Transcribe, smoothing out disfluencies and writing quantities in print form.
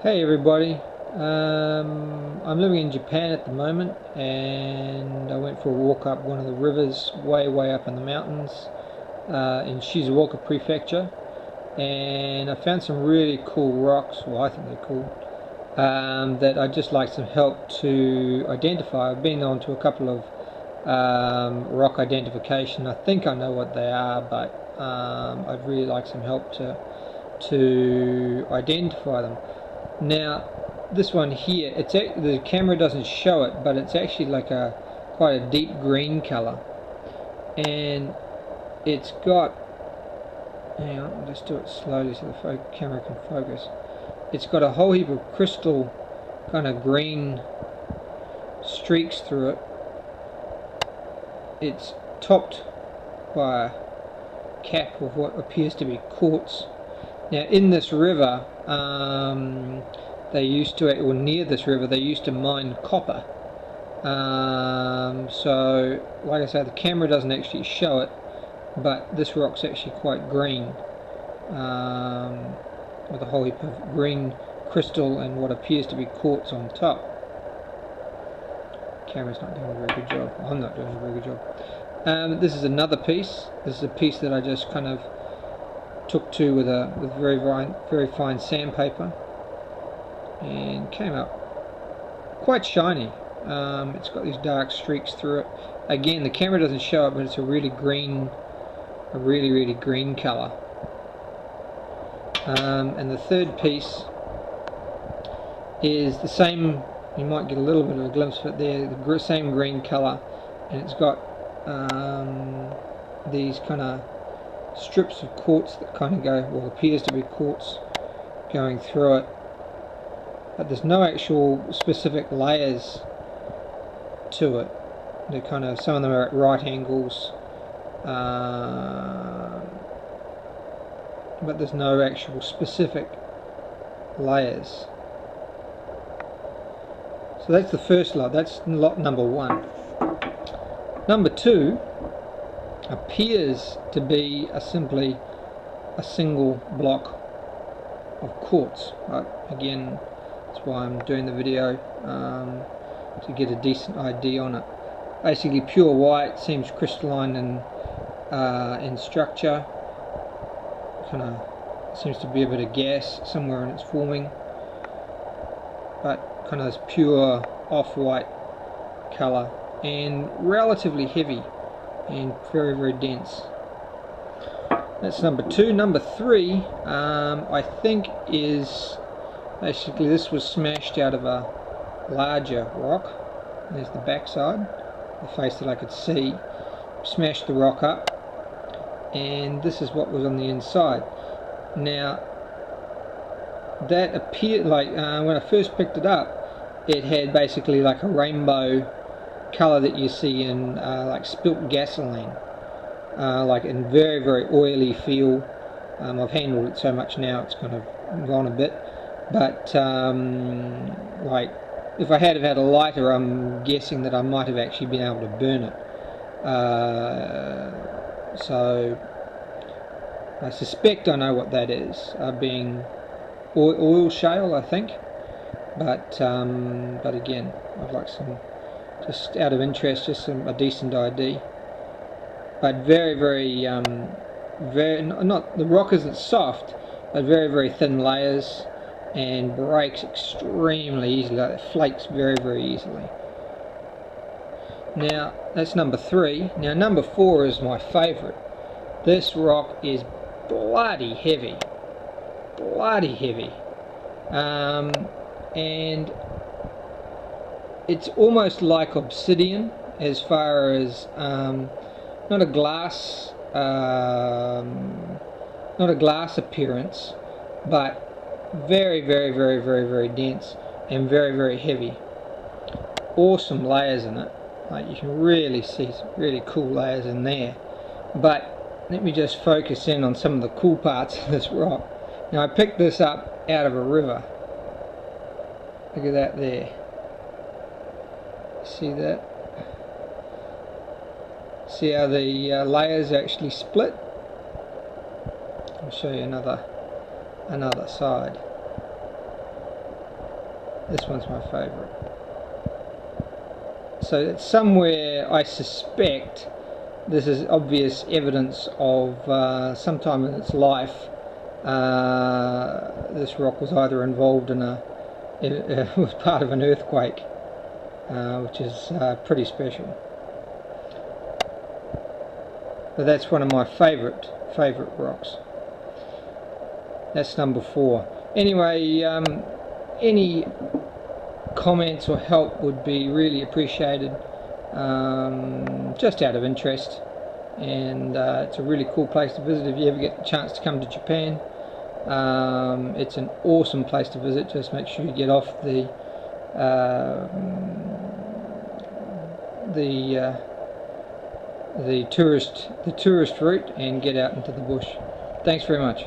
Hey everybody, I'm living in Japan at the moment, and I went for a walk up one of the rivers way up in the mountains in Shizuoka Prefecture, and I found some really cool rocks. Well, I think they're cool, that I'd just like some help to identify. I've been on to a couple of rock identification. I think I know what they are, but I'd really like some help to identify them. Now, this one here, the camera doesn't show it, but it's actually like quite a deep green color, and it's got, hang on, I'll just do it slowly so the camera can focus. It's got a whole heap of crystal kind of green streaks through it. It's topped by a cap of what appears to be quartz. Now, in this river, they used to, or near this river, they used to mine copper. So, like I say, the camera doesn't actually show it, but this rock's actually quite green, with a whole heap of green crystal and what appears to be quartz on top. Camera's not doing a very good job. I'm not doing a very good job. This is another piece. This is a piece that I just kind of took to with very fine sandpaper, and came up quite shiny. It's got these dark streaks through it. Again, the camera doesn't show it, but it's a really green color. And the third piece is the same. You might get a little bit of a glimpse of it there, the same green color, and it's got these kind of strips of quartz that kind of go, well, appears to be quartz going through it, but there's no actual specific layers to it. They're kind of, some of them are at right angles, but there's no actual specific layers. So that's the first lot. That's lot number one. Number two appears to be simply a single block of quartz. Right? Again, that's why I'm doing the video, to get a decent ID on it. Basically pure white, seems crystalline in structure. Kind of seems to be a bit of gas somewhere in its forming, but kind of this pure off-white color, and relatively heavy and very dense. That's number two. Number three, I think, is basically, this was smashed out of a larger rock. There's the backside, the face that I could see. Smashed the rock up, and this is what was on the inside. Now, that appeared like, when I first picked it up, it had basically like a rainbow color that you see in like spilt gasoline, like in very oily feel. I've handled it so much now it's kind of gone a bit, but like if I had had a lighter, I'm guessing that I might have actually been able to burn it. So I suspect I know what that is, being oil shale, I think, but again, I'd like some, just out of interest, just a decent ID. But very not, the rock isn't soft, but very thin layers, and breaks extremely easily. Like, it flakes very easily. Now that's number three. Now number four is my favorite. This rock is bloody heavy, and it's almost like obsidian, as far as not a glass appearance, but very dense and very heavy. Awesome layers in it. Like, you can really see some really cool layers in there. But let me just focus in on some of the cool parts of this rock. Now, I picked this up out of a river. Look at that there. See that? See how the layers actually split? I'll show you another side. This one's my favourite. So it's somewhere, I suspect, this is obvious evidence of sometime in its life this rock was either involved in was part of an earthquake, which is pretty special. But that's one of my favourite rocks. That's number 4. Anyway, any comments or help would be really appreciated, just out of interest. And it's a really cool place to visit if you ever get the chance to come to Japan. It's an awesome place to visit. Just make sure you get off the tourist route and get out into the bush. Thanks very much.